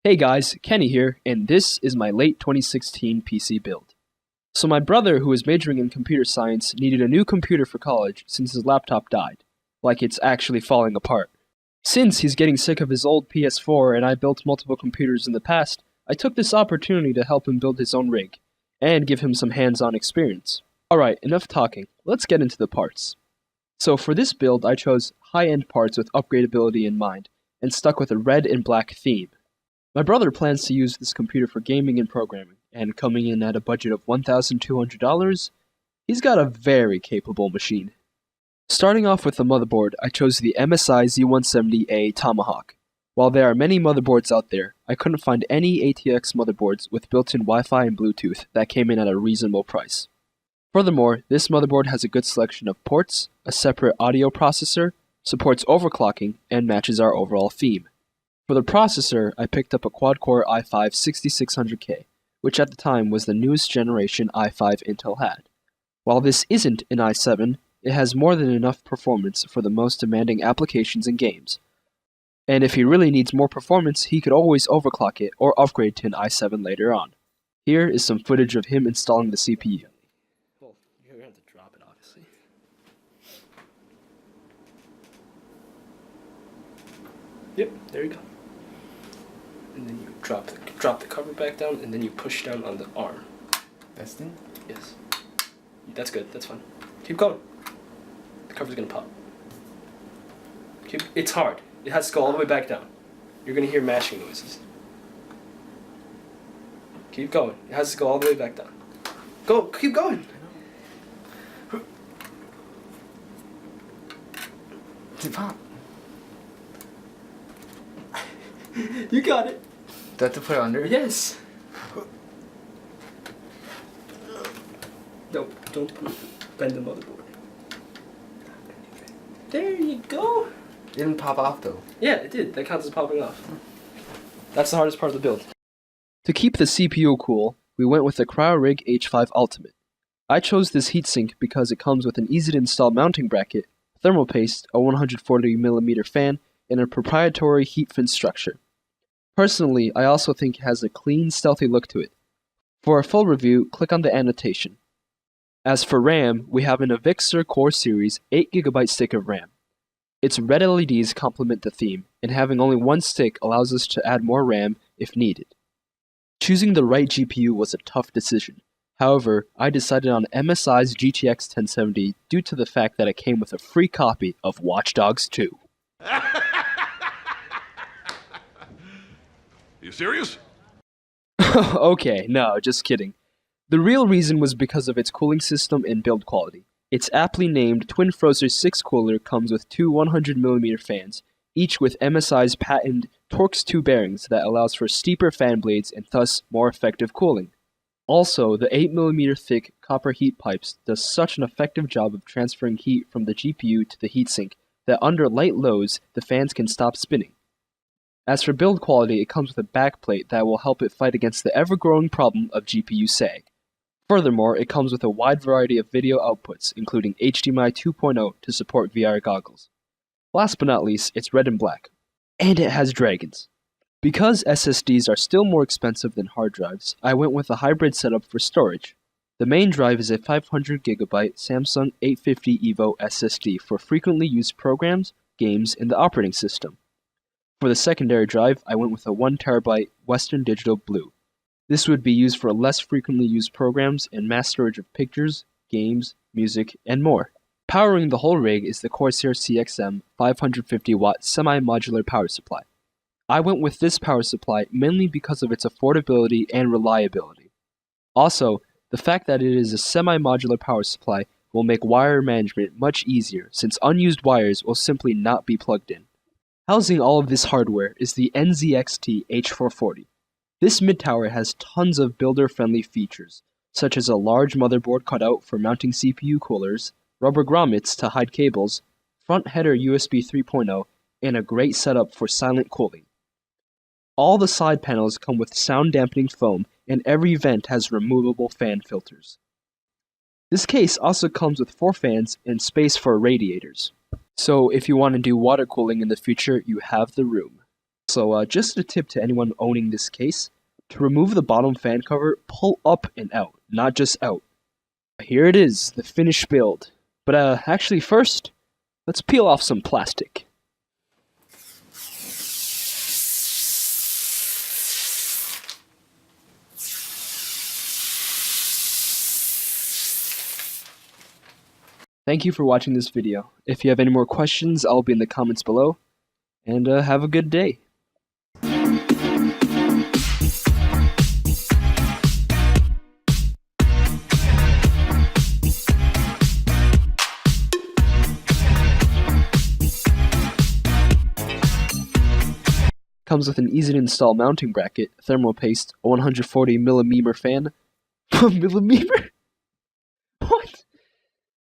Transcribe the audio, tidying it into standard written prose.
Hey guys, Kenny here, and this is my late 2016 PC build. So my brother, who is majoring in computer science, needed a new computer for college since his laptop died. Like it's actually falling apart. Since he's getting sick of his old PS4 and I built multiple computers in the past, I took this opportunity to help him build his own rig, and give him some hands-on experience. Alright, enough talking, let's get into the parts. So for this build I chose high-end parts with upgradability in mind, and stuck with a red and black theme. My brother plans to use this computer for gaming and programming, and coming in at a budget of $1,200, he's got a very capable machine. Starting off with the motherboard, I chose the MSI Z170A Tomahawk. While there are many motherboards out there, I couldn't find any ATX motherboards with built-in Wi-Fi and Bluetooth that came in at a reasonable price. Furthermore, this motherboard has a good selection of ports, a separate audio processor, supports overclocking, and matches our overall theme. For the processor, I picked up a quad-core i5 6600K, which at the time was the newest generation i5 Intel had. While this isn't an i7, it has more than enough performance for the most demanding applications and games. And if he really needs more performance, he could always overclock it or upgrade to an i7 later on. Here is some footage of him installing the CPU. Well, you're going to have to drop it, obviously. Yep, there you go. And then you drop the cover back down, and then you push down on the arm. This thing? Yes. That's good, that's fine. Keep going. The cover's gonna pop. It's hard. It has to go all the way back down. You're gonna hear mashing noises. Keep going. It has to go all the way back down. Go, keep going. It pop. You got it. Do I have to put it under? Yes. No, don't bend the motherboard. There you go. It didn't pop off though. Yeah, it did. That counts as popping off. That's the hardest part of the build. To keep the CPU cool, we went with the CryoRig H5 Ultimate. I chose this heatsink because it comes with an easy-to-install mounting bracket, thermal paste, a 140mm fan, and a proprietary heat fin structure. Personally, I also think it has a clean, stealthy look to it. For a full review, click on the annotation. As for RAM, we have an Avixar Core Series 8GB stick of RAM. Its red LEDs complement the theme, and having only one stick allows us to add more RAM if needed. Choosing the right GPU was a tough decision. However, I decided on MSI's GTX 1070 due to the fact that it came with a free copy of Watch Dogs 2. You serious? Okay, no, just kidding. The real reason was because of its cooling system and build quality. Its aptly named Twin Frozer 6 cooler comes with two 100mm fans, each with MSI's patented Torx 2 bearings that allows for steeper fan blades and thus more effective cooling. Also, the 8mm thick copper heat pipes does such an effective job of transferring heat from the GPU to the heatsink that under light loads, the fans can stop spinning. As for build quality, it comes with a backplate that will help it fight against the ever-growing problem of GPU sag. Furthermore, it comes with a wide variety of video outputs, including HDMI 2.0 to support VR goggles. Last but not least, it's red and black. And it has dragons. Because SSDs are still more expensive than hard drives, I went with a hybrid setup for storage. The main drive is a 500GB Samsung 850 EVO SSD for frequently used programs, games, and the operating system. For the secondary drive, I went with a 1TB Western Digital Blue. This would be used for less frequently used programs and mass storage of pictures, games, music, and more. Powering the whole rig is the Corsair CXM 550W semi-modular power supply. I went with this power supply mainly because of its affordability and reliability. Also, the fact that it is a semi-modular power supply will make wire management much easier since unused wires will simply not be plugged in. Housing all of this hardware is the NZXT H440. This mid-tower has tons of builder-friendly features, such as a large motherboard cutout for mounting CPU coolers, rubber grommets to hide cables, front header USB 3.0, and a great setup for silent cooling. All the side panels come with sound-dampening foam, and every vent has removable fan filters. This case also comes with 4 fans and space for radiators. So if you want to do water cooling in the future, you have the room. So just a tip to anyone owning this case, to remove the bottom fan cover, pull up and out, not just out. Here it is, the finished build. But actually first, let's peel off some plastic. Thank you for watching this video. If you have any more questions, I'll be in the comments below. And have a good day. Comes with an easy to install mounting bracket, thermal paste, a 140mm fan. Millimeter? What?